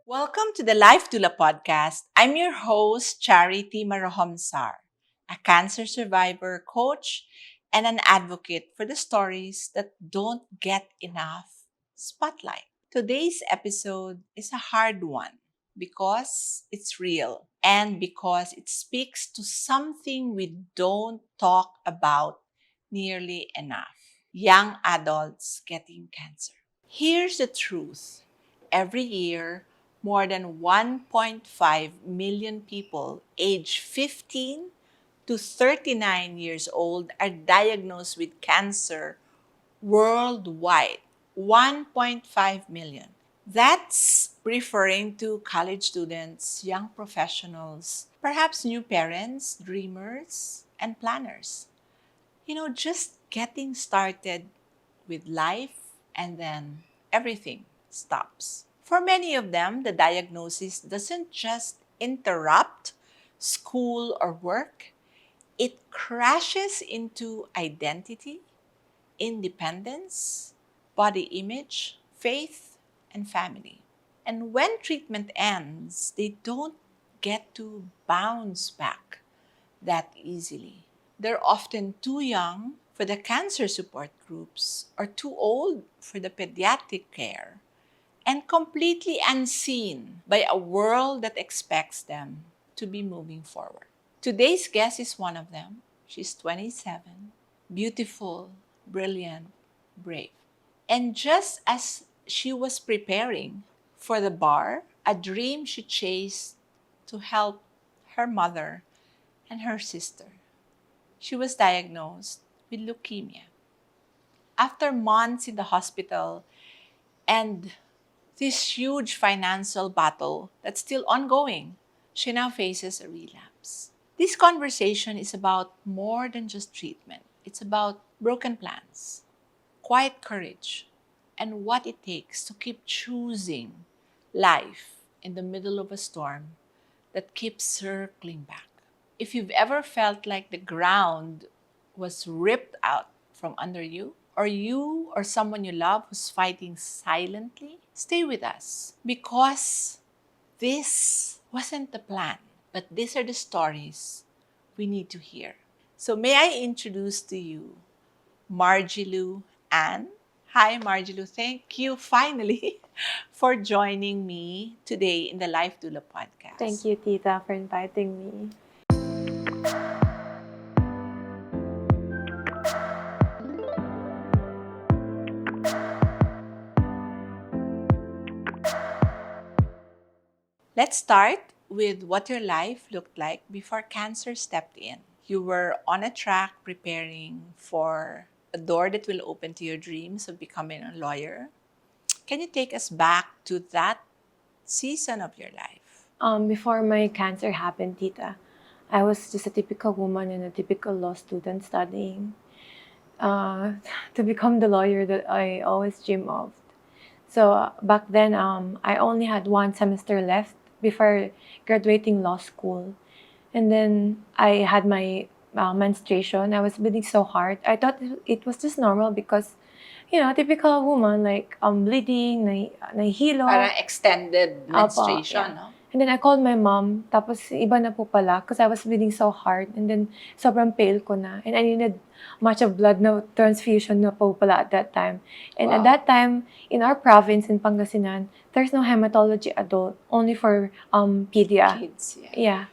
Welcome to the Life Tula podcast. I'm your host, Charity Marahomsar, a cancer survivor, coach, and an advocate for the stories that don't get enough spotlight. Today's episode is a hard one because it's real and because it speaks to something we don't talk about nearly enough: young adults getting cancer. Here's the truth: every year, more than 1.5 million people aged 15 to 39 years old are diagnosed with cancer worldwide. 1.5 million. That's referring to college students, young professionals, perhaps new parents, dreamers, and planners. Just getting started with life, and then everything stops. For many of them, the diagnosis doesn't just interrupt school or work, it crashes into identity, independence, body image, faith, and family. And when treatment ends, they don't get to bounce back that easily. They're often too young for the cancer support groups or too old for the pediatric care, and completely unseen by a world that expects them to be moving forward. Today's guest is one of them. She's 27, beautiful, brilliant, brave. And just as she was preparing for the bar, a dream she chased to help her mother and her sister, she was diagnosed with leukemia. After months in the hospital and this huge financial battle that's still ongoing, she now faces a relapse. This conversation is about more than just treatment. It's about broken plans, quiet courage, and what it takes to keep choosing life in the middle of a storm that keeps circling back. If you've ever felt like the ground was ripped out from under you, or you or someone you love who's fighting silently, stay with us because this wasn't the plan, but these are the stories we need to hear. So, may I introduce to you Margielou Ann? Hi, Margielou. Thank you finally for joining me today in the Life Dula Thank podcast. you, Tita, for inviting me. Let's start with what your life looked like before cancer stepped in. You were on a track preparing for a door that will open to your dreams of becoming a lawyer. Can you take us back to that season of your life? Before my cancer happened, Tita, I was just a typical woman and a typical law student studying uh, to become the lawyer that I always dream of. So back then, I only had one semester left before graduating law school. And then I had my menstruation. I was bleeding so hard. I thought it was just normal because, typical woman, like bleeding, nahihilo. Parang extended Opo, menstruation, yeah. no? And then I called my mom, tapos iba na po pala because I was bleeding so hard and then sobrang pale ko na and I needed much of blood na transfusion na po pala at that time. And at Wow. that time, in our province in Pangasinan, there's no hematology adult, only for pedia. Kids, yeah. Yeah.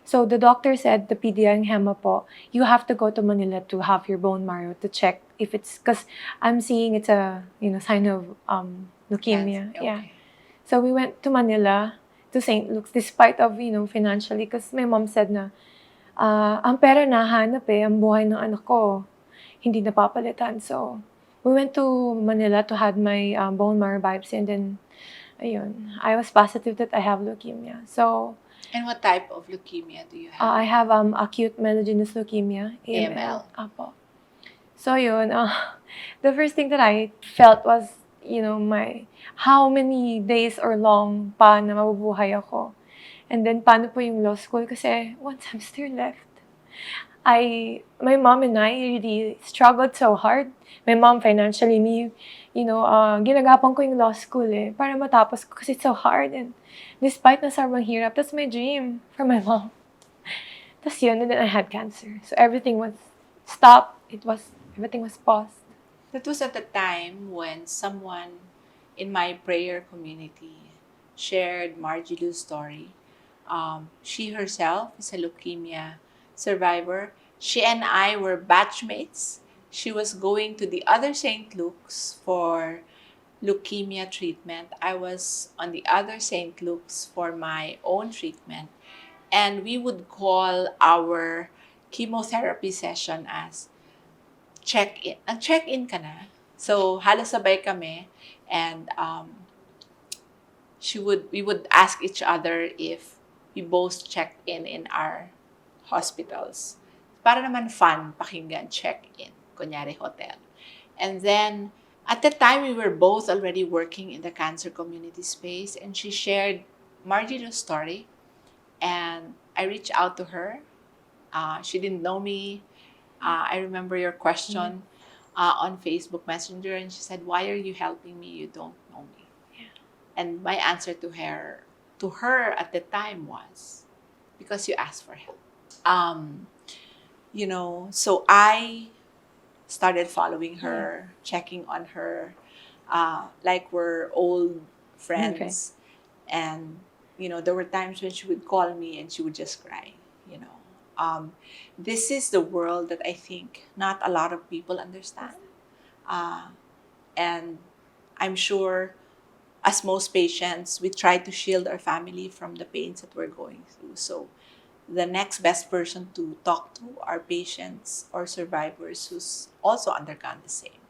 So the doctor said the pedia and hema po, you have to go to Manila to have your bone marrow to check if it's, because I'm seeing it's a, sign of leukemia. Cancer, Yeah. okay. So we went to Manila, to St. Luke's, despite of, financially, because my mom said na, ang pera nahanap ang buhay ng anak ko, hindi napapalitan. So, we went to Manila to have my bone marrow biopsy and then, ayun, I was positive that I have leukemia. So, And what type of leukemia do you have? I have acute myelogenous leukemia, AML. Apo. So yun, the first thing that I felt was, my how many days or long pa na mabubuhay ako. And then, paano po yung law school? Kasi one semester left. My mom and I really struggled so hard. My mom financially, me, ginagapan ko yung law school para matapos ko kasi it's so hard and despite na sobrang hirap, that's my dream for my mom. Tapos yun, and then I had cancer. So everything was stopped. Everything was paused. That was at the time when someone in my prayer community shared Margelou's story. She herself is a leukemia survivor. She and I were batchmates. She was going to the other St. Luke's for leukemia treatment. I was on the other St. Luke's for my own treatment. And we would call our chemotherapy session as check-in. Nag-check-in ka na? So, halos sabay kami. And we would ask each other if we both checked in our hospitals. Para naman fun pakinggan, check-in. Kunyari, hotel. And then, at the time, we were both already working in the cancer community space. And she shared Margelou's story. And I reached out to her. She didn't know me. I remember your question on Facebook Messenger, and she said, "Why are you helping me? You don't know me." Yeah. And my answer to her at the time was, "Because you asked for help." So I started following her, checking on her, like we're old friends. And there were times when she would call me and she would just cry. This is the world that I think not a lot of people understand. And I'm sure, as most patients, we try to shield our family from the pains that we're going through. So the next best person to talk to are patients or survivors who's also undergone the same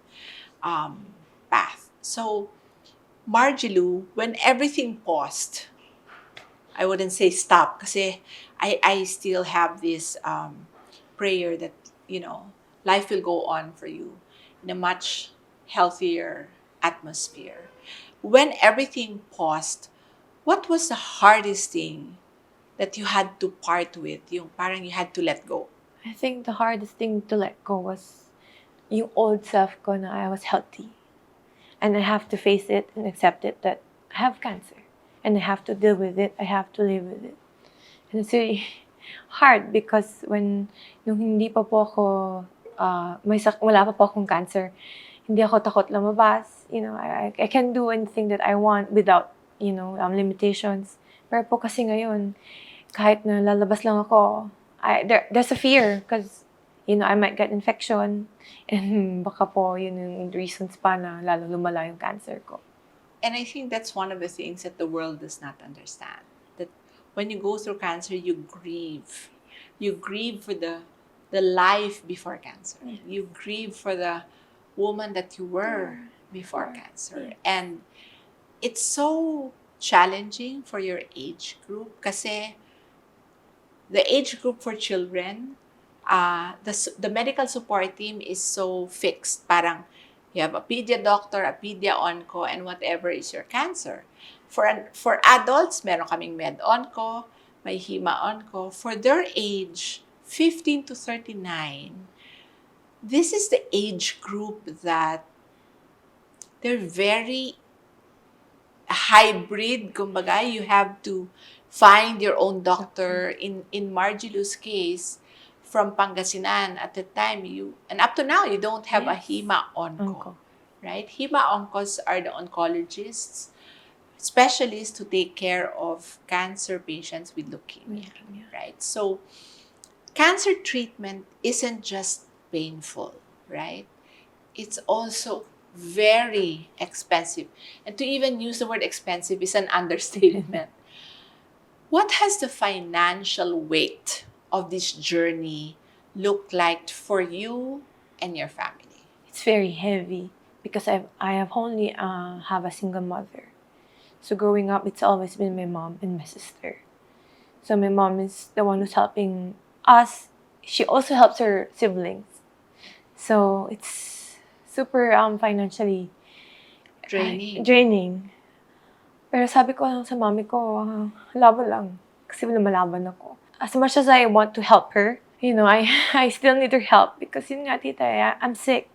path. So Margelou, when everything paused, I wouldn't say stop kasi I still have this prayer that, life will go on for you in a much healthier atmosphere. When everything paused, what was the hardest thing that you had to part with? Yung parang you had to let go. I think the hardest thing to let go was yung old self ko na I was healthy. And I have to face it and accept it that I have cancer. And I have to deal with it. I have to live with it. And it's really hard because nung hindi pa po ako, wala pa po akong cancer, hindi ako takot lumabas. I can do anything that I want without, limitations. Pero po kasi ngayon, kahit na lalabas lang ako, there's a fear because, I might get infection and baka po yun yung reasons pa na lalo lumala yung cancer ko. And I think that's one of the things that the world does not understand. That when you go through cancer, you grieve. You grieve for the life before cancer. You grieve for the woman that you were before cancer. And it's so challenging for your age group kasi the age group for children, the medical support team is so fixed. Parang you have a pedia doctor, a pedia onco, and whatever is your cancer. For adults, meron kaming med onco, may hema onco. For their age, 15 to 39, this is the age group that they're very hybrid. Kumbaga, you have to find your own doctor. In Margelou's case, from Pangasinan at the time, and up to now, you don't have a hema onco. Right? Hema oncos are the oncologists, specialists to take care of cancer patients with leukemia. Right? So, cancer treatment isn't just painful, right? It's also very expensive. And to even use the word expensive is an understatement. What has the financial weight of this journey look like for you and your family? It's very heavy because I have only have a single mother. So growing up, it's always been my mom and my sister. So my mom is the one who's helping us. She also helps her siblings. So it's super financially draining. Pero sabi ko lang sa mami ko, laban lang. Kasi lumalaban ako. As much as I want to help her, I still need her help because yun nga, tita, I'm sick.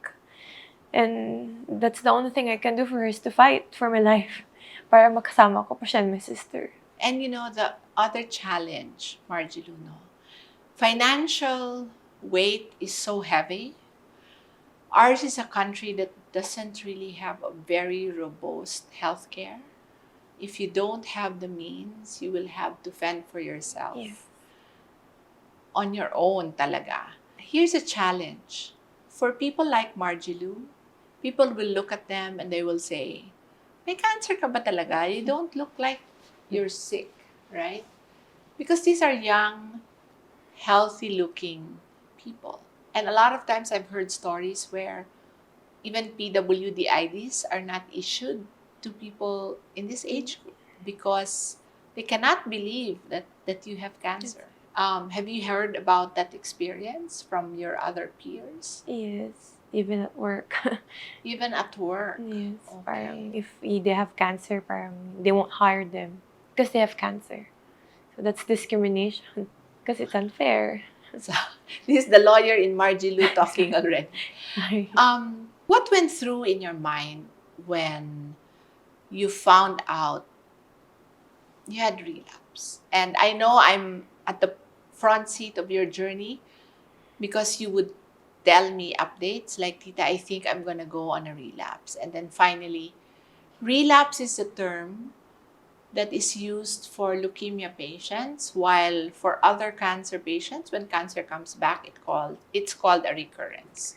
And that's the only thing I can do for her is to fight for my life para makasama ko pa siya and my sister. And the other challenge, Margielou, no? Financial weight is so heavy. Ours is a country that doesn't really have a very robust healthcare. If you don't have the means, you will have to fend for yourself Yes. on your own talaga. Here's a challenge. For people like Margielou, people will look at them and they will say, may cancer ka ba talaga? You don't look like you're sick, right? Because these are young, healthy-looking people. And a lot of times I've heard stories where even PWD IDs are not issued to people in this age group because they cannot believe that you have cancer. Have you heard about that experience from your other peers? Yes. Even at work. Even at work? Yes. Okay. Parang if they have cancer, parang they won't hire them because they have cancer. So that's discrimination because it's unfair. So, this is the lawyer in Margielou talking already. What went through in your mind when you found out you had relapse? And I know I'm at the front seat of your journey because you would tell me updates like, Tita, I think I'm going to go on a relapse. And then finally, relapse is a term that is used for leukemia patients, while for other cancer patients, when cancer comes back, it's called a recurrence.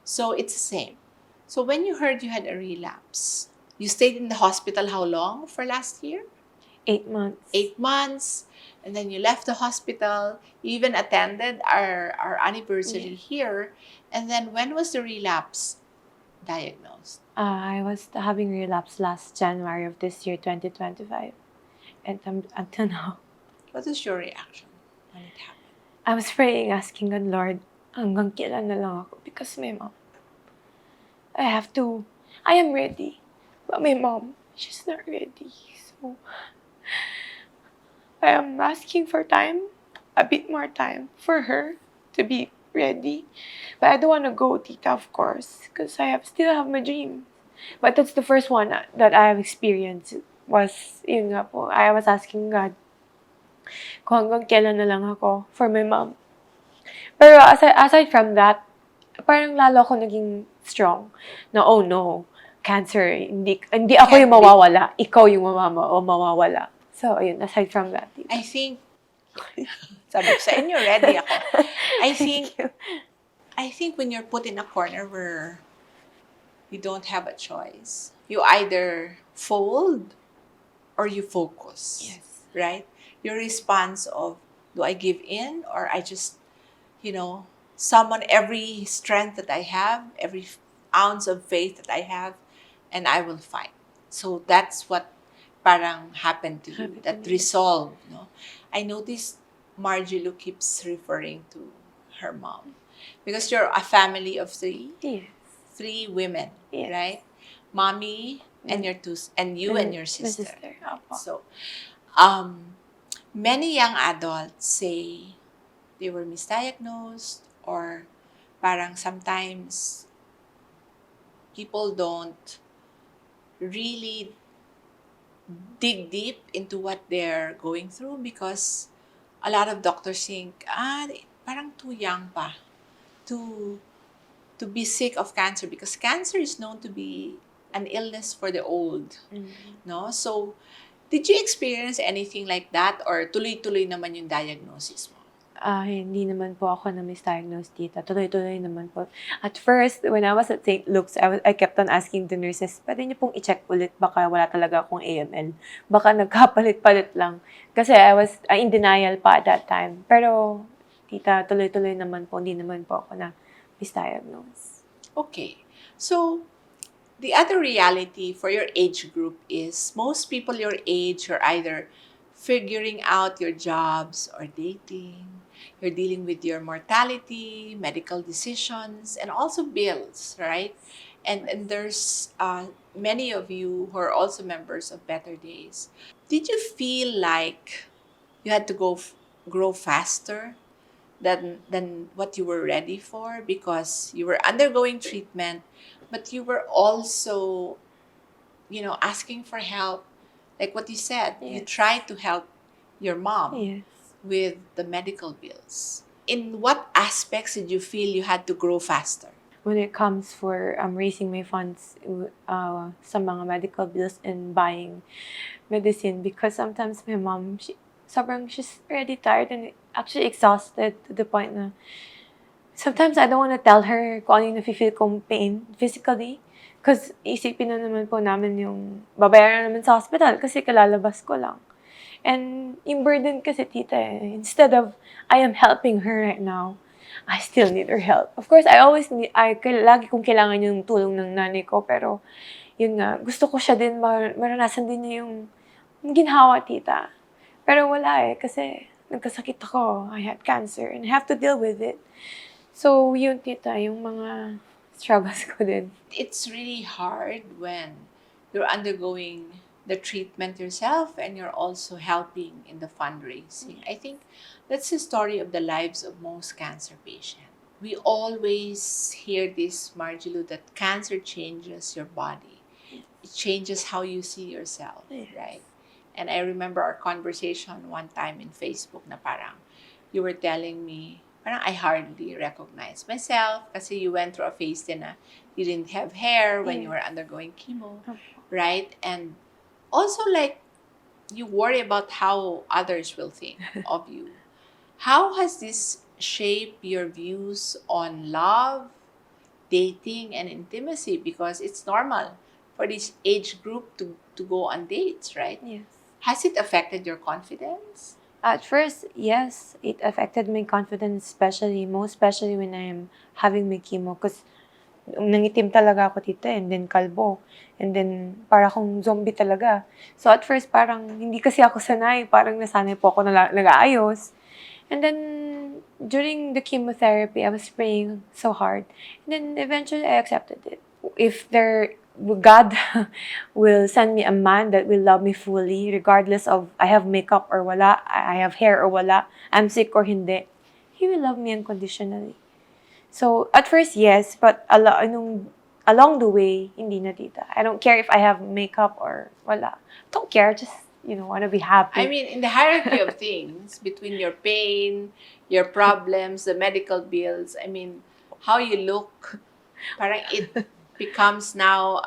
So it's the same. So when you heard you had a relapse, you stayed in the hospital how long for last year? 8 months. 8 months. And then you left the hospital. You even attended our anniversary here. And then when was the relapse diagnosed? I was having relapse last January of this year, 2025. And until now, What was your reaction when it happened? I was praying, asking God, Lord, hanggang kailan na lang ako? Because my mom, I am ready. But my mom, she's not ready. So, I am asking for time, a bit more time for her to be ready. But I don't want to go, Tita, of course, because I still have my dream. But that's the first one that I have experienced was, yun nga po, I was asking God kung hanggang kailan na lang ako for my mom. Pero aside from that, parang lalo ako naging strong na, oh no, cancer, hindi ako yung mawawala, ikaw yung mawawala. So, ayun, aside from that. I think, sabi ko sa inyo, ready ako. I think when you're put in a corner where you don't have a choice, you either fold or you focus. Yes. Right? Your response of, do I give in or I just, summon every strength that I have, every ounce of faith that I have, and I will fight. So that's what parang happened to you, that resolve. No? I noticed Margielou keeps referring to her mom because you're a family of three. Yes. 3 women, Yes. right? Mommy and you and your sister. My sister. Opo. So, many young adults say they were misdiagnosed or parang sometimes people don't really dig deep into what they're going through because a lot of doctors think, parang too young pa to be sick of cancer because cancer is known to be an illness for the old. No? So, did you experience anything like that or tuloy-tuloy naman yung diagnosis mo? Hindi naman po ako na misdiagnosed, Tita. Tuloy-tuloy naman po. At first, when I was at St. Luke's, I kept on asking the nurses, pwede niyo pong i-check ulit, baka wala talaga akong AML. Baka nagkapalit-palit lang. Kasi I was in denial pa at that time. Pero, Tita, tuloy-tuloy naman po, hindi naman po ako na misdiagnosed. Okay. So, the other reality for your age group is most people your age are either figuring out your jobs or dating. You're dealing with your mortality, medical decisions, and also bills, right? And there's many of you who are also members of Better Days. Did you feel like you had to grow faster than what you were ready for because you were undergoing treatment, but you were also, asking for help. Like what you said, you Yes. tried to help your mom Yes. with the medical bills. In what aspects did you feel you had to grow faster? When it comes for raising my funds sa mga medical bills and buying medicine, because sometimes my mom, she's already tired and actually exhausted to the point na sometimes I don't want to tell her kung ano yung nafe-feel kong pain physically. Because isipin na naman po namin yung babayaran naman sa hospital kasi kalalabas ko lang. And yung burden kasi, tita, instead of I am helping her right now, I still need her help. Of course, lagi kong kailangan yung tulong ng nanay ko, pero yun nga, gusto ko siya din, maranasan din niya yung ginhawa, tita. Pero wala kasi nagkasakit ako. I had cancer and I have to deal with it. So, yun, tita, yung mga struggles ko din. It's really hard when you're undergoing the treatment yourself and you're also helping in the fundraising. I think that's the story of the lives of most cancer patients. We always hear this, Margelou, that cancer changes your body. It changes how you see yourself, Yes. right? And I remember our conversation one time in Facebook na parang you were telling me, parang I hardly recognize myself kasi you went through a phase din na you didn't have hair when you were undergoing chemo, right? And also like you worry about how others will think of you. How has this shaped your views on love, dating, and intimacy? Because it's normal for this age group to go on dates, right? Yes. Has it affected your confidence? At first, yes, it affected my confidence, most especially when I'm having my chemo. Because nangitim talaga ako, tita, and then kalbo. And then, para akong zombie talaga. So, at first, parang hindi kasi ako sanay. Parang nasanay po ako na nag-aayos. And then, during the chemotherapy, I was praying so hard. And then, eventually, I accepted it. If God will send me a man that will love me fully, regardless of I have makeup or wala, I have hair or wala, I'm sick or hindi, He will love me unconditionally. So, at first, yes, but along the way, hindi na, tita. I don't care if I have makeup or wala. Don't care, just, want to be happy. I mean, in the hierarchy of things, between your pain, your problems, the medical bills, I mean, how you look, parang it becomes now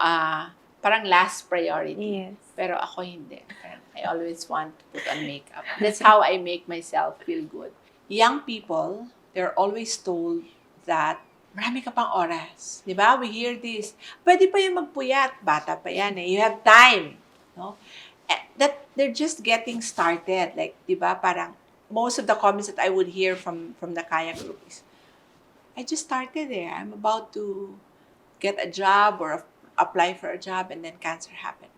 parang last priority. Yes. Pero ako hindi. Parang I always want to put on makeup. That's how I make myself feel good. Young people, they're always told that marami ka pang oras. Di ba? We hear this. Pwede pa yung magpuyat. Bata pa yan eh. You have time. No? That they're just getting started. Like, di ba? Parang most of the comments that I would hear from the Kaya group is, I just started there. I'm about to get a job or apply for a job and then cancer happened.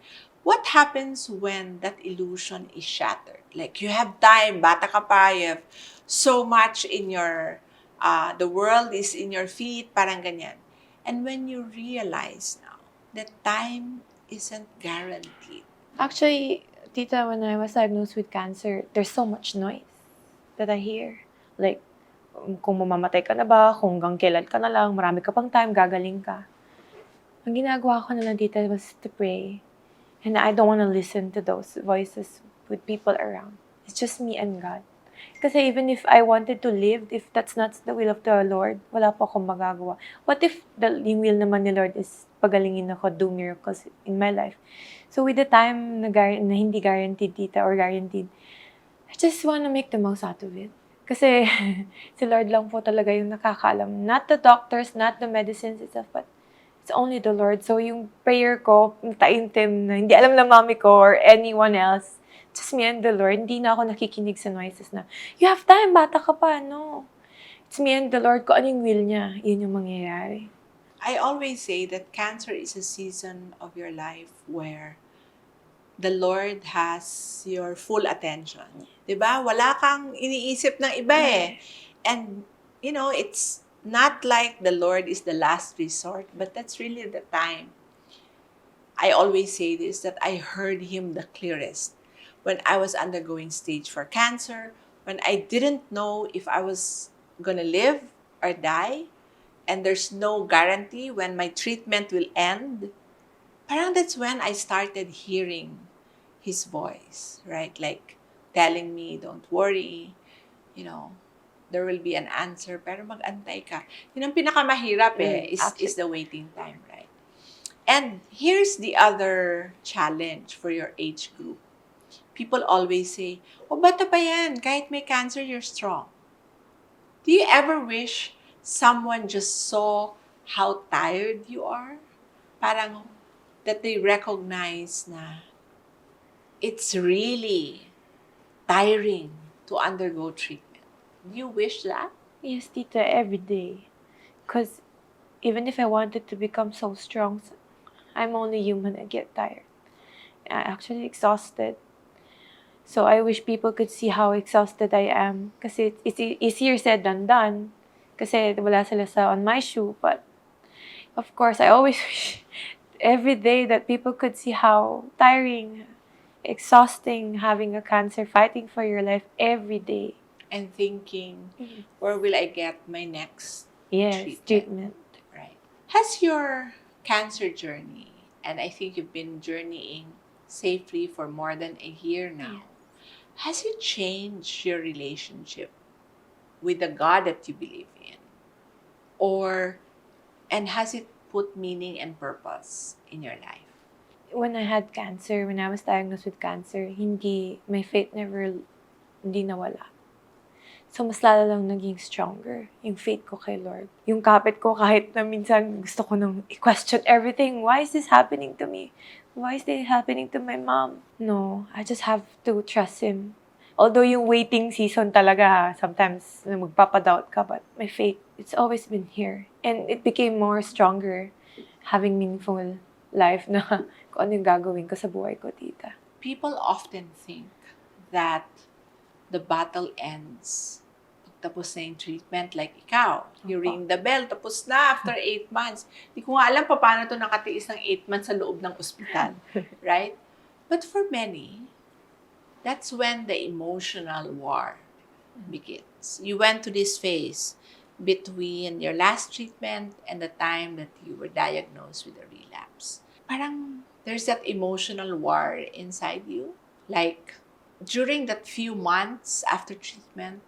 What happens when that illusion is shattered? Like you have time, bata ka pa, you have so much in your, the world is in your feet, parang ganyan. And when you realize now that time isn't guaranteed. Actually, tita, when I was diagnosed with cancer, there's so much noise that I hear. Like, kung mamamatay ka na ba, kung hanggang kailan ka na lang, marami ka pang time, gagaling ka. Ang ginagawa ko na lang, tita, was to pray. And I don't want to listen to those voices with people around. It's just me and God. Kasi even if I wanted to live, if that's not the will of the Lord, wala po akong magagawa. What if yung will naman ni Lord is pagalingin ako, do miracles in my life? So with the time na hindi guaranteed, tita, or guaranteed, I just want to make the most out of it. Kasi si Lord lang po talaga yung nakakaalam. Not the doctors, not the medicines itself, but it's only the Lord. So yung prayer ko, taimtim na hindi alam na mami ko or anyone else, just me and the Lord. Hindi na ako nakikinig sa noises na, you have time, bata ka pa. No. It's me and the Lord. Kung anong will niya, yun yung mangyayari. I always say that cancer is a season of your life where the Lord has your full attention. Diba? Wala kang iniisip ng iba eh. And, it's not like the Lord is the last resort, but that's really the time. I always say this, that I heard Him the clearest when I was undergoing stage 4 cancer, when I didn't know if I was gonna live or die. and there's no guarantee when my treatment will end, parang that's when I started hearing his voice, right? Like telling me, don't worry, you know, there will be an answer, pero mag-antay ka. Yun ang pinakamahirap is Actually, the waiting time, right? And here's the other challenge for your age group. People always say, oh, bata pa yan, kahit may cancer, you're strong. Do you ever wish someone just saw how tired you are? Parang that they recognize na it's really tiring to undergo treatment. Do you wish that? yes, tita, every day. Because even if I wanted to become so strong, I'm only human. I get tired. I'm actually exhausted. So I wish people could see how exhausted I am. Kasi it's easier said than done. Kasi wala sila on my shoe. But of course, I always wish every day that people could see how tiring, exhausting having a cancer, fighting for your life every day. And thinking, where will I get my next Yes, treatment? treatment. Right. Has your cancer journey, and I think you've been journeying safely for more than a year now, has it changed your relationship with the God that you believe in? Or, and has it put meaning and purpose in your life? When I had cancer, when I was diagnosed with cancer, my faith hindi nawala. So, mas lalo lang naging stronger yung faith ko kay Lord. Yung kapit ko, kahit na minsan gusto ko nang i-question everything. Why is this happening to me? Why is this happening to my mom? No, I just have to trust Him. Although yung waiting season talaga, sometimes magpapadoubt ka, but my faith, it's always been here. And it became more stronger having meaningful life na kung ano yung gagawin ko sa buhay ko, tita. People often think that the battle ends pag tapos na yung treatment, like ikaw. You ring the bell, tapos na after 8 months. Di ko nga alam paano to nakatiis ng 8 months sa loob ng ospital. Right? But for many, that's when the emotional war begins. You went to this phase between your last treatment and the time that you were diagnosed with a relapse. Parang there's that emotional war inside you. Like, during that few months after treatment,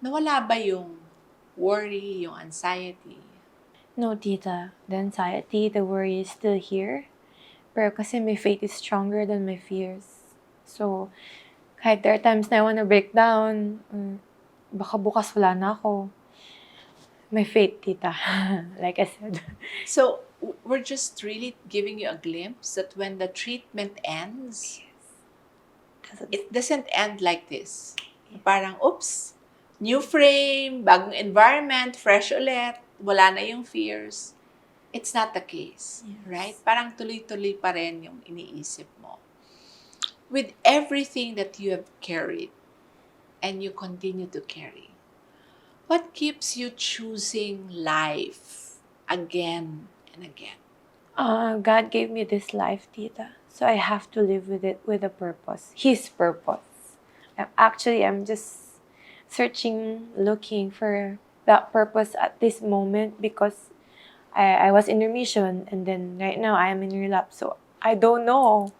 nawala ba yung worry, yung anxiety? No, tita. The anxiety, the worry is still here. Pero kasi my faith is stronger than my fears. So, kahit there are times na I wanna break down, baka bukas wala na ako. My faith, tita. Like I said. So, we're just really giving you a glimpse that when the treatment ends, it doesn't end like this. Parang, oops, new frame, bagong environment, fresh ulit, wala na yung fears. It's not the case, right? Parang tuloy-tuloy pa rin yung iniisip mo. With everything that you have carried and you continue to carry, what keeps you choosing life again and again? God gave me this life, tita. So I have to live with it with a purpose. His purpose. I'm just searching, looking for that purpose at this moment because I was in remission and then right now I am in relapse. So I don't know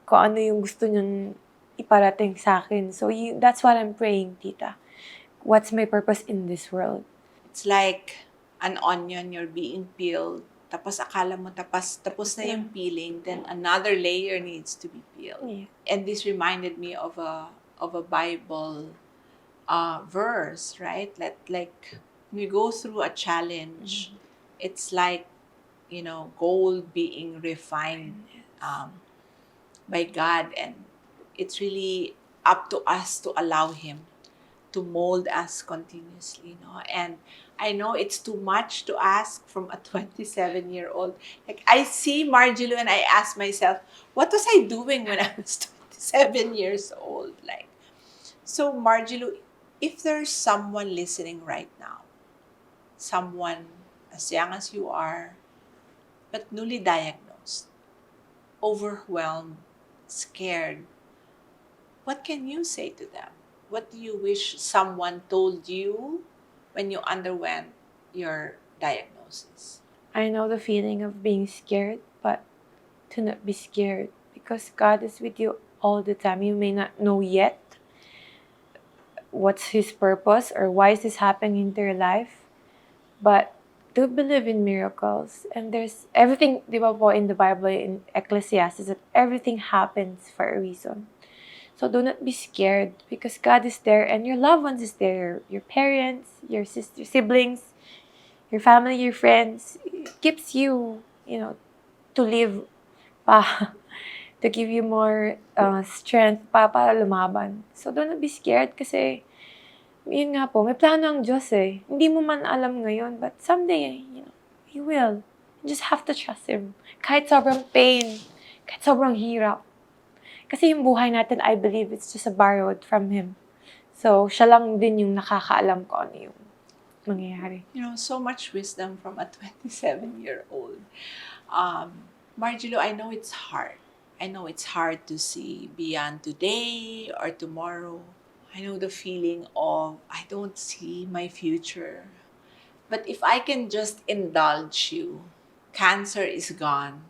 kung ano yung gusto niyang iparating sa akin. So that's what I'm praying, tita. What's my purpose in this world? It's like an onion, you're being peeled. Tapos akala mo tapos na yung peeling, then another layer needs to be peeled. Yeah. And this reminded me of a Bible verse, right? Like when we go through a challenge, it's like, gold being refined by God, and it's really up to us to allow Him to mold us continuously, no? And I know it's too much to ask from a 27-year-old. Like, I see Margielou and I ask myself, what was I doing when I was 27 years old? Like, so Margielou, if there's someone listening right now, someone as young as you are, but newly diagnosed, overwhelmed, scared, what can you say to them? What do you wish someone told you when you underwent your diagnosis. I know the feeling of being scared, but to not be scared because God is with you all the time. You may not know yet what's His purpose or why is this happening into your life, but do believe in miracles. And there's everything, di ba po, in the Bible, in Ecclesiastes, that everything happens for a reason. So do not be scared because God is there and your loved ones is there. Your parents, your sister, siblings, your family, your friends. It keeps you, to live pa, to give you more strength pa para lumaban. So do not be scared kasi yun nga po, may plano ang Diyos eh. Hindi mo man alam ngayon, but someday, He will. You just have to trust Him. Kahit sobrang pain, kahit sobrang hirap. Kasi yung buhay natin, I believe, it's just a borrowed from Him. So, siya lang din yung nakakaalam ko ano yung mangyayari. So much wisdom from a 27-year-old. Margielou, I know it's hard. I know it's hard to see beyond today or tomorrow. I know the feeling of I don't see my future. But if I can just indulge you, cancer is gone.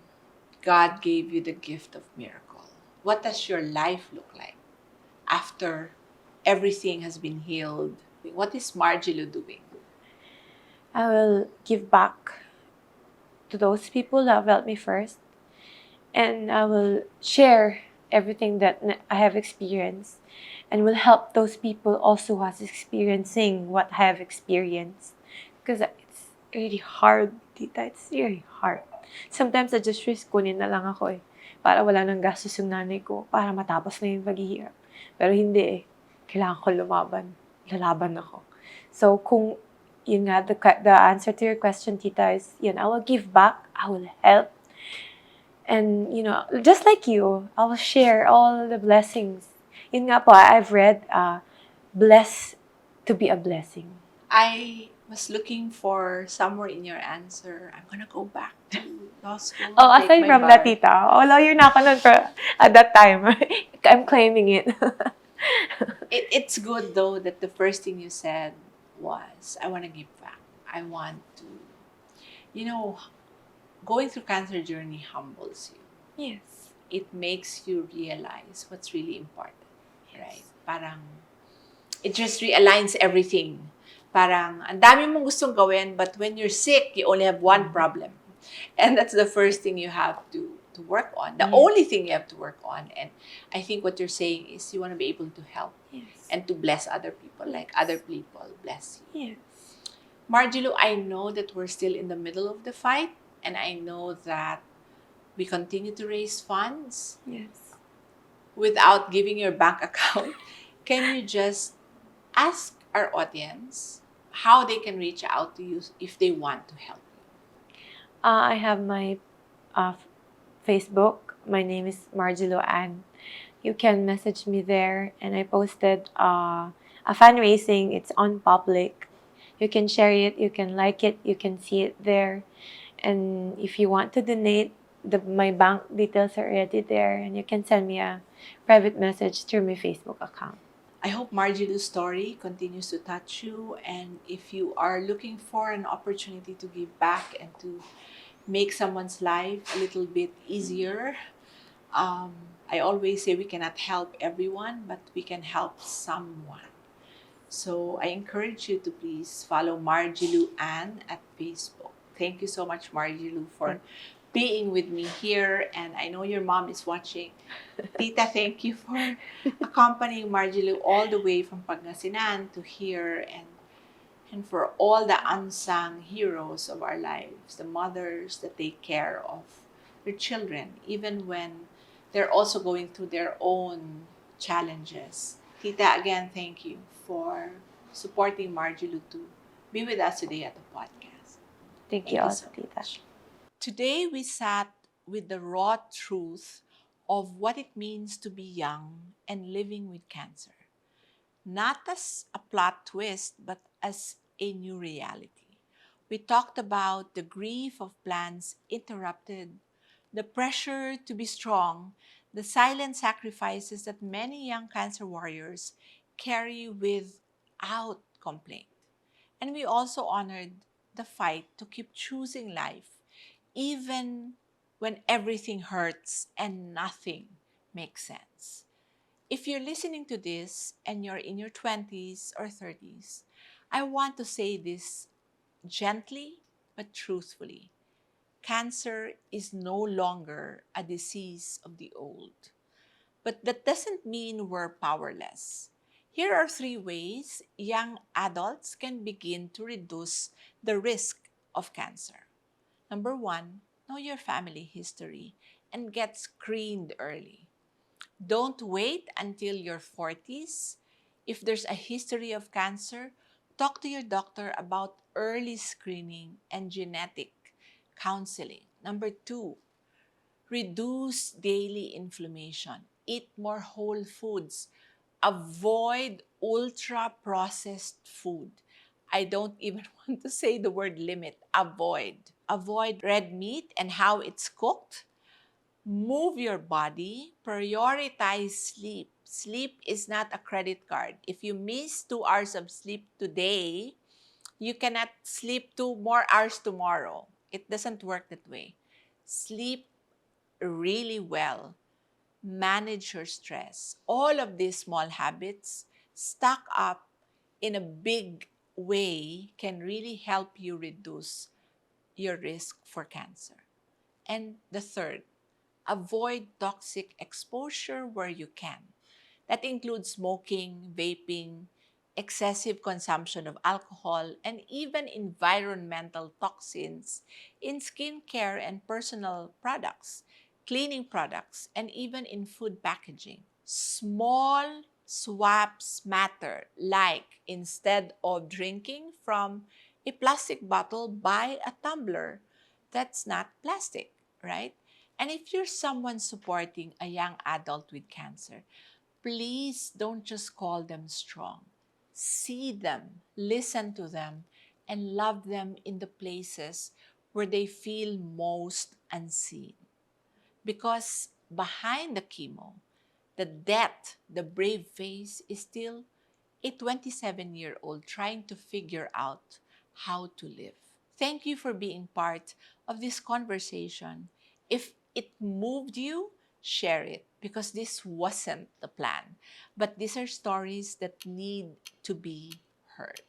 God gave you the gift of miracle. What does your life look like after everything has been healed? What is Margielou doing? I will give back to those people that have helped me first. And I will share everything that I have experienced and will help those people also who has experiencing what I have experienced. Because it's really hard, tita. It's really hard. Sometimes I just risk kunin na lang ako eh. Para wala nang gastos yung nanay ko. Para matapos na yung paghihirap. Pero hindi eh. Kailangan ko lumaban. Lalaban ako. So kung yun nga, the answer to your question, tita, is yun, I will give back. I will help. And, just like you, I will share all the blessings. Yun nga po, I've read, blessed to be a blessing. I was looking for somewhere in your answer. I'm gonna go back to law school. Oh, take aside my from bar. that, tita, lawyer na ako nun at that time. I'm claiming it. It's good though that the first thing you said was, I want to give back. I want to, going through cancer journey humbles you. Yes. It makes you realize what's really important, right? Parang, it just realigns everything. Parang, ang dami mong gustong gawin, but when you're sick, you only have one problem. And that's the first thing you have to work on. The Yes. only thing you have to work on. And I think what you're saying is you want to be able to help Yes. and to bless other people, like other people bless you. Yes. Margielou, I know that we're still in the middle of the fight, and I know that we continue to raise funds Yes. without giving your bank account. Can you just ask our audience how they can reach out to you if they want to help you? I have my Facebook. My name is Margielou Ann. You can message me there, and I posted a fundraising. It's on public. You can share it, you can like it, you can see it there. And if you want to donate, my bank details are already there, and you can send me a private message through my Facebook account. I hope Margielou's story continues to touch you, and if you are looking for an opportunity to give back and to make someone's life a little bit easier, I always say we cannot help everyone, but we can help someone. So I encourage you to please follow Margielou Ann at Facebook. Thank you so much, Margielou, for being with me here. And I know your mom is watching. Tita, thank you for accompanying Margielou all the way from Pangasinan to here, and for all the unsung heroes of our lives, the mothers that take care of their children, even when they're also going through their own challenges. Tita, again, thank you for supporting Margielou to be with us today at the podcast. Thank Thank you you also, so tita. much. Today we sat with the raw truth of what it means to be young and living with cancer, not as a plot twist, but as a new reality. We talked about the grief of plans interrupted, the pressure to be strong, the silent sacrifices that many young cancer warriors carry without complaint. And we also honored the fight to keep choosing life, even when everything hurts and nothing makes sense. If you're listening to this and you're in your 20s or 30s, I want to say this gently but truthfully. Cancer is no longer a disease of the old. But that doesn't mean we're powerless. Here are three ways young adults can begin to reduce the risk of cancer. Number one, know your family history and get screened early. Don't wait until your 40s. If there's a history of cancer, talk to your doctor about early screening and genetic counseling. Number two, reduce daily inflammation. Eat more whole foods. Avoid ultra processed food. I don't even want to say the word limit. Avoid. Avoid red meat and how it's cooked. Move your body. Prioritize sleep. Sleep is not a credit card. If you miss 2 hours of sleep today, you cannot sleep 2 more hours tomorrow. It doesn't work that way. Sleep really well, manage your stress. All of these small habits stack up in a big way can really help you reduce your risk for cancer. And the third, avoid toxic exposure where you can. That includes smoking, vaping, excessive consumption of alcohol, and even environmental toxins in skincare and personal products, cleaning products, and even in food packaging. Small swaps matter, like instead of drinking from a plastic bottle, buy a tumbler that's not plastic, right? And if you're someone supporting a young adult with cancer, please don't just call them strong. See them, listen to them, and love them in the places where they feel most unseen. Because behind the chemo, the death, the brave face is still a 27-year-old trying to figure out how to live. Thank you for being part of this conversation. If it moved you, share it because this wasn't the plan. But these are stories that need to be heard.